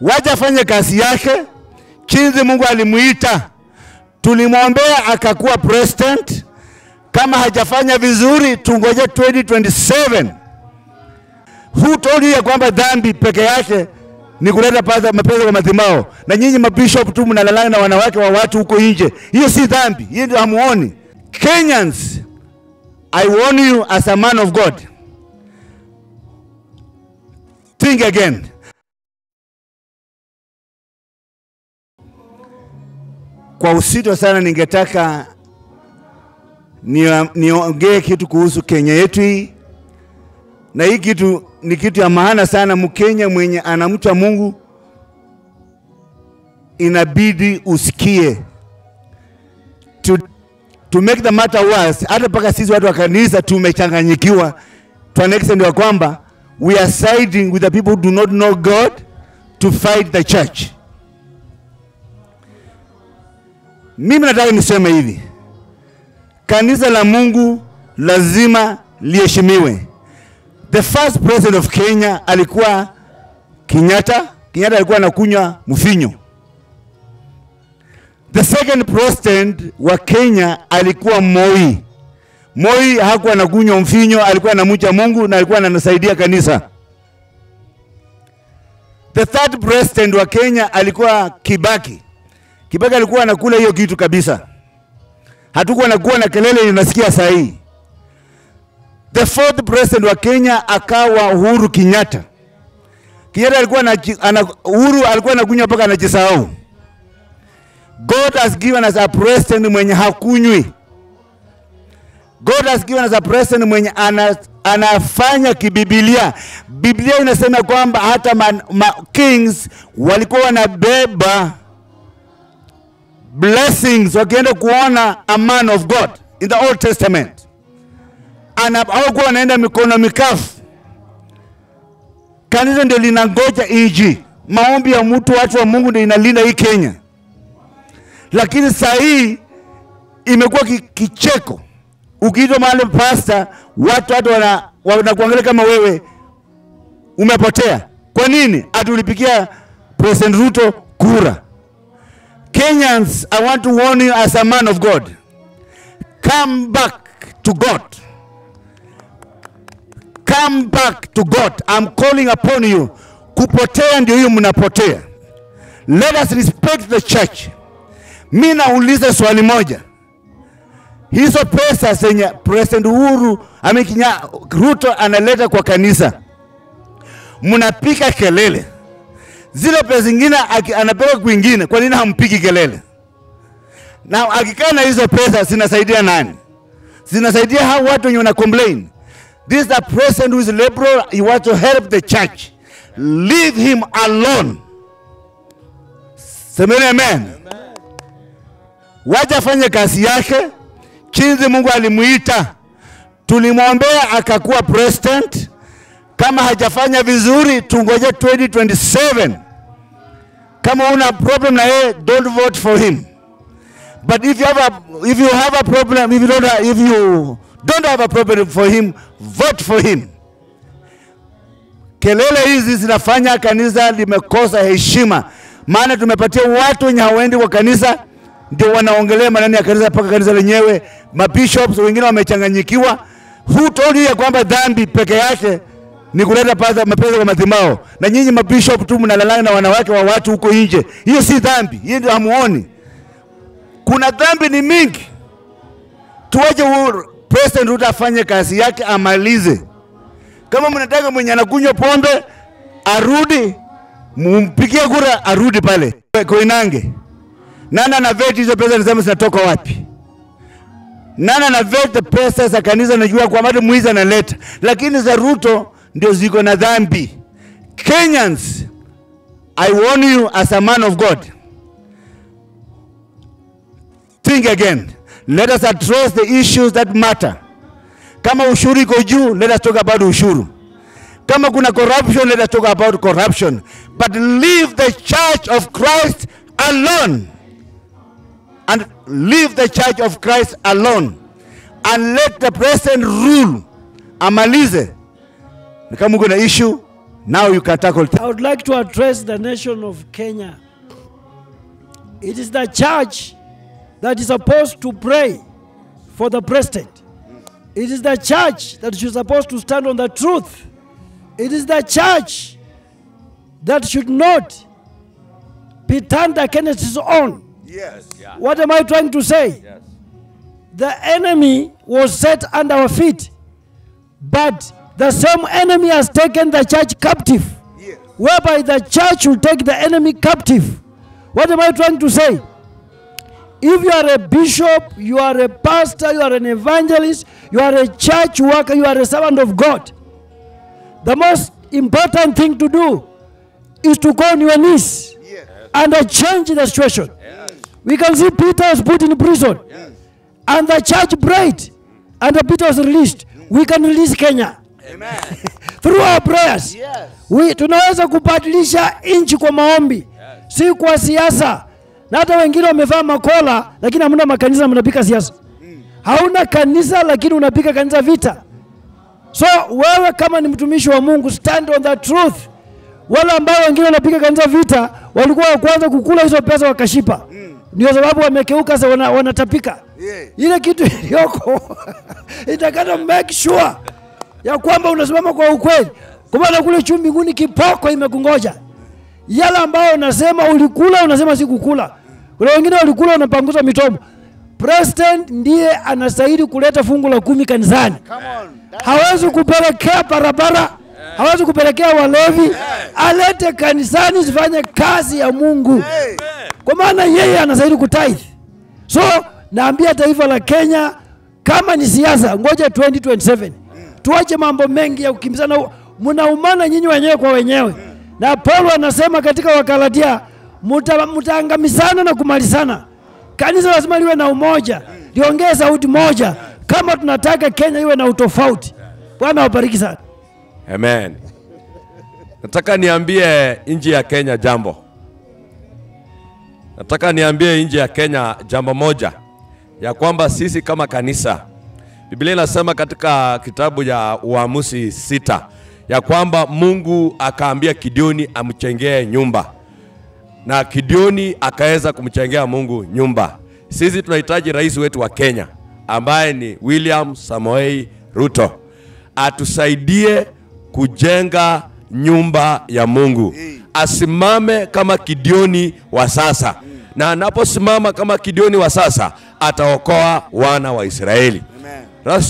Wacha afanye kazi yake. Chinzi Mungu alimuita. Tulimwombea akakuwa president. Kama hajafanya vizuri tungoje 2027. Who told you ya kwamba dhambi peke yake ni kuleta mapesa kwa madhimao? Na nyinyi mabishop tu mnalalana na wanawake wa watu huko nje. Hiyo si dhambi. Hiyo ndio hamuoni. Kenyans, I warn you as a man of God. Think again. Kwa usito sana ningetaka niongee kitu kuhusu Kenya yetu hii. Na hii kitu ni kitu ya maana sana. Mkenya mwenye anamcha Mungu inabidi usikie. To make the matter worse, hata paka sisi watu wa kanisa tumechanganyikiwa to an extent wa kwamba we are siding with the people who do not know God to fight the church. Mimi nataka niseme hivi. Kanisa la Mungu lazima liheshimiwe. The first president of Kenya alikuwa Kenyatta. Kenyatta alikuwa anakunywa mvinyo. The second president wa Kenya alikuwa Moi. Moi hakuwa anakunywa mvinyo, alikuwa anamcha Mungu na alikuwa anasaidia kanisa. The third president wa Kenya alikuwa Kibaki. Kibaki alikuwa anakula hiyo kitu kabisa. Hatukuwa nakuwa na kelele unasikia saa hii. The fourth president wa Kenya akawa Uhuru Kenyatta. Kenyatta alikuwa Uhuru alikuwa anakunywa mpaka anajisahau. God has given us a president mwenye hakunywi. God has given us a president mwenye anafanya kibibilia. Biblia inasema kwamba hata kings walikuwa wanabeba blessings wakienda kuona a man of God in the Old Testament. Hawakuwa wanaenda mikono mikafu. Kanisa ndio linangoja inji. Maombi ya mtu watu wa Mungu ndio inalinda hii Kenya. Lakini saa hii imekuwa kicheko. Ukiitwa mahali pastor, watu wanakuangalia kama wewe umepotea. Kwa nini? Atulipikia President Ruto kura. Kenyans, I want to warn you as a man of God. Come back to God. Come back to God. I'm calling upon you. Kupotea ndio hiyo mnapotea. Let us respect the church. Mimi nauliza swali moja. Hizo pesa zenye President Uhuru Ruto analeta kwa kanisa, mnapika kelele. Zile pesa zingine anapewa kwingine, kwa nini hampigi kelele? Na akikaa na hizo pesa zinasaidia nani? Zinasaidia hao watu wenye wana complain. This is the president who is liberal. He wants to help the church. Leave him alone. Semeni amen. Wacha afanye kazi yake. Chinzi Mungu alimuita. Tulimwombea akakuwa president. Kama hajafanya vizuri tungoje 2027. Kama una problem na yeye, don't vote for him. But if you have a problem, if you don't have a problem for him, vote for him. Kelele hizi zinafanya kanisa limekosa heshima. Maana tumepatia watu wenye hawaendi kwa kanisa ndio wanaongelea maneno ya kanisa paka kanisa lenyewe. Mabishops wengine wamechanganyikiwa. Who told you ya kwamba dhambi peke yake ni kuleta mapesa kwa madhimao? Na nyinyi mabishop tu mnalalana na wanawake wa watu huko nje. Hiyo si dhambi. Hiyo ndio hamuoni. Kuna dhambi ni mingi. Tuwaje President Ruto afanye kazi yake amalize. Kama mnataka mwenye anakunywa pombe arudi, mumpigie kura arudi pale Koinange. Nana na vet hizo pesa nisema zinatoka wapi? Nana na vet pesa za kanisa najua kwa maana mwizi analeta, lakini za Ruto ndio ziko na dhambi. Kenyans, I warn you as a man of God. Think again. Let us address the issues that matter. Kama ushuru iko juu, let us talk about ushuru. Kama kuna corruption, let us talk about corruption. But leave the church of Christ alone. And leave the church of Christ alone. And let the president rule. Amalize. Kama kuna issue, Now you can tackle. I would like to address the nation of Kenya. It is the church that is supposed to pray for the president. It is the church that is supposed to stand on the truth. It is the church that should not be turned against its own. Yes. Yeah. What am I trying to say? Yes. The enemy was set under our feet, but the same enemy has taken the church captive, Yes. whereby the church will take the enemy captive. What am I trying to say? If you are a bishop, you are a pastor, you are an evangelist, you are a church worker, you are a servant of God, the most important thing to do is to go on your knees Yes. and change the situation. Yes. We can see Peter was put in prison, Yes. and the church prayed, and Peter was released. We can release Kenya Amen. through our prayers. Yes. Tunaweza kubadilisha nchi kwa maombi, si kwa siasa. Na hata wengine wamevaa makola, lakini hamna makanisa, mnapika siasa. Hauna kanisa, lakini unapika kanisa vita. So wewe kama ni mtumishi wa Mungu, stand on the truth. Wale ambao wengine wanapika kanisa vita, walikuwa wa kwanza kukula hizo pesa wakashipa. Ndio sababu wamekeuka sasa, wanatapika. Yeah. Ile kitu iliyoko itakata make sure ya kwamba unasimama kwa ukweli. Kwa maana kule chumbi mbinguni kipoko imekungoja. Yale ambao unasema ulikula, unasema sikukula. Kuna wengine walikula, unapanguza mitomo. President ndiye anastahili kuleta fungu la 10 kanisani. Come on. Hawezi kupelekea barabara, hawezi kupelekea walevi, alete kanisani zifanye kazi ya Mungu. Hey. Kwa maana yeye anastahili kutithe. So naambia taifa la Kenya, kama ni siasa, ngoja 2027. Tuache mambo mengi ya kukimbizana, mnaumana nyinyi wenyewe kwa wenyewe. Na Paulo anasema katika Wakaladia, mtaangamizana na kumalizana. Kanisa lazima liwe na umoja, liongee sauti moja kama tunataka Kenya iwe na utofauti. Bwana wabariki sana. Amen. Nataka niambie nchi ya Kenya jambo. Nataka niambie nchi ya Kenya jambo moja, ya kwamba sisi kama kanisa, Biblia inasema katika kitabu ya Uamuzi 6 ya kwamba Mungu akaambia Gideoni amchengee nyumba, na Gideoni akaweza kumchengea Mungu nyumba. Sisi tunahitaji rais wetu wa Kenya ambaye ni William Samoei Ruto atusaidie kujenga nyumba ya Mungu. Asimame kama Gideoni wa sasa, na anaposimama kama Gideoni wa sasa ataokoa wana wa Israeli.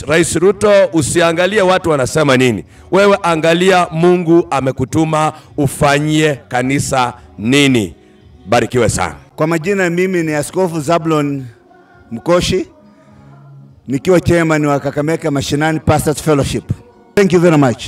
Rais Ruto, usiangalie watu wanasema nini. Wewe angalia Mungu amekutuma ufanyie kanisa nini. Barikiwe sana. Kwa majina, mimi ni Askofu Zablon Mkoshi, nikiwa chairman wa Kakamega Mashinani Pastors Fellowship. Thank you very much.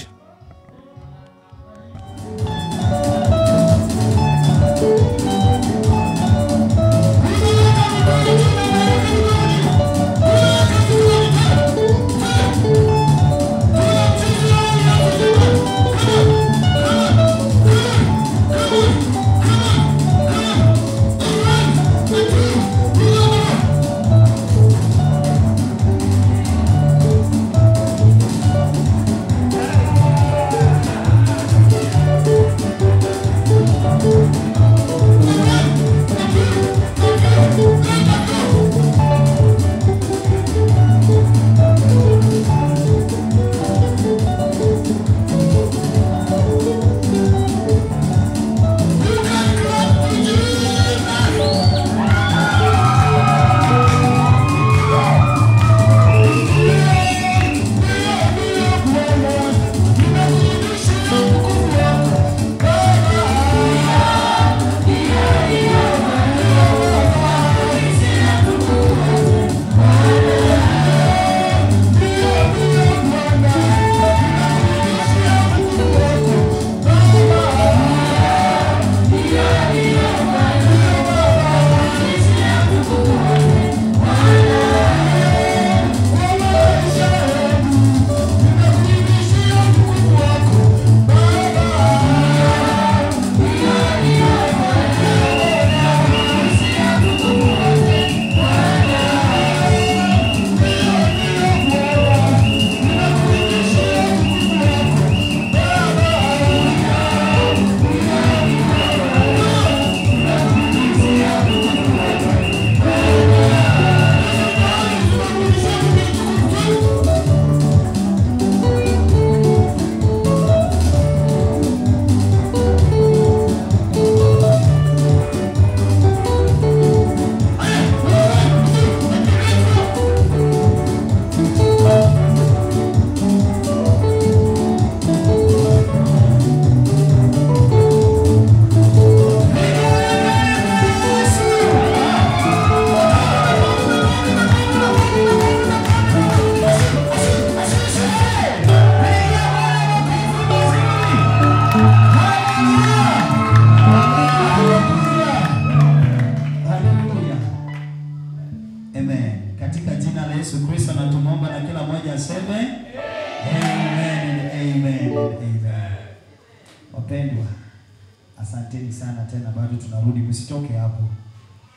Asanteni sana tena, bado tunarudi, msitoke hapo.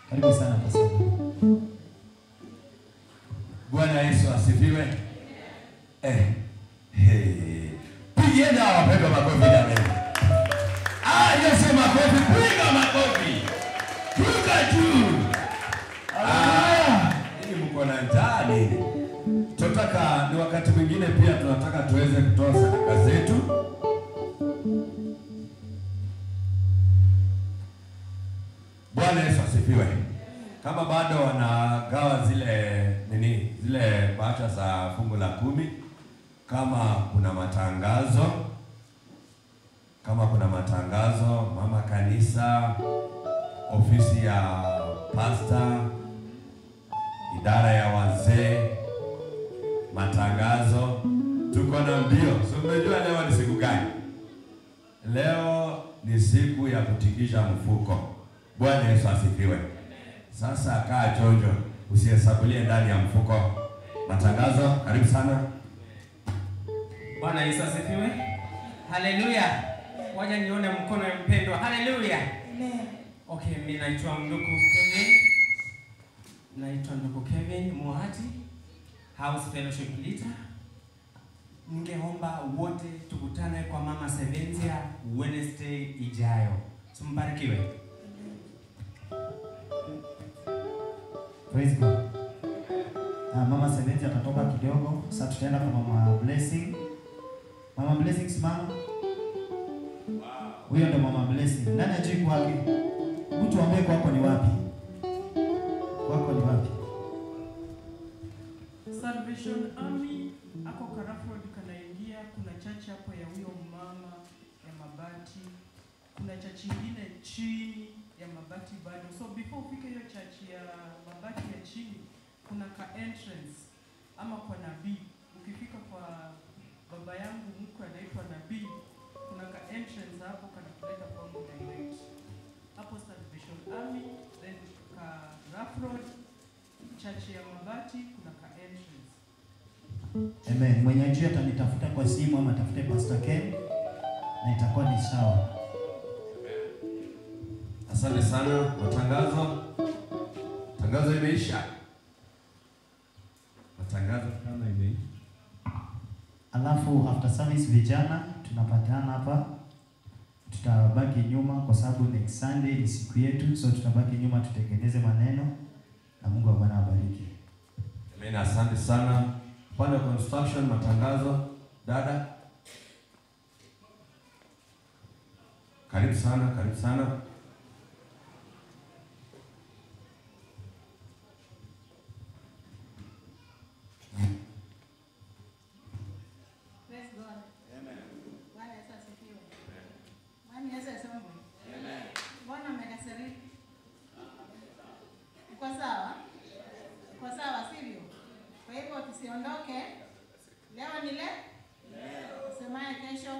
Karibu sana pastor. Bwana Yesu asifiwe. Pigieni hawa wapendwa makofi jamani. Yesu makofi, piga makofi. Piga juu. Hii mko na njaa nini? Tunataka ni wakati mwingine pia tunataka tuweze kutoa sadaka zetu. Bwana Yesu asifiwe. Kama bado wanagawa zile bahasha za fungu la 10, kama kuna matangazo, mama kanisa, ofisi ya pasta, idara ya wazee, matangazo, tuko na mbio. So umejua leo ni siku gani? Leo ni siku ya kutikisha mfuko. Bwana Yesu asifiwe. Sasa kaa chonjo, usihesabulie ndani ya mfuko. Matangazo, karibu sana. Bwana Yesu asifiwe. Haleluya. Waje nione mkono ya mpendwa. Haleluya. Amen. Okay, mimi naitwa ndugu Kevin Muhati, House Fellowship Leader. Ningeomba wote tukutane kwa Mama Seventia Wednesday ijayo. Tumbarikiwe. Praise God. Mama Seventia atatoka kidogo, sasa tutaenda kwa Mama Blessing. Mama Blessing simama. Huyo ndo Mama Blessing. Nani ajui kwake? Mtu ambaye kwako ni wapi? Kwako ni wapi? Salvation Army ako Karafroad kanaingia, kuna church hapo ya huyo mama ya mabati. Kuna church nyingine chini ya mabati bado. So before ufike hiyo church ya mabati ya chini, kuna ka entrance ama kwa nabii. Ukifika kwa baba yangu mkwe anaitwa Nabii, kuna ka entrance hapo kanapeleka kwa direct. Hapo Salvation Army, then ka Karafroad church ya mabati kuna ka entrance. Amen. Mwenye njia atanitafuta kwa simu ama tafute Pastor Ken na itakuwa ni sawa. Asante sana. Matangazo imeisha. Matangazo kama imeisha. Alafu after service vijana tunapatana hapa. Tutabaki nyuma kwa sababu next Sunday ni siku yetu, so tutabaki nyuma tutengeneze maneno na Mungu wa Bwana abariki. Amen. Asante sana. Pande construction matangazo, dada. Karibu sana. Praise God. Amen. Bwana Yesu asifiwe. Bwana Yesu asifiwe. Amen. Bwana amekasirika. Uko sawa? Uko sawa sivyo? Kwa hivyo tusiondoke. Leo ni leo. Semaye kesho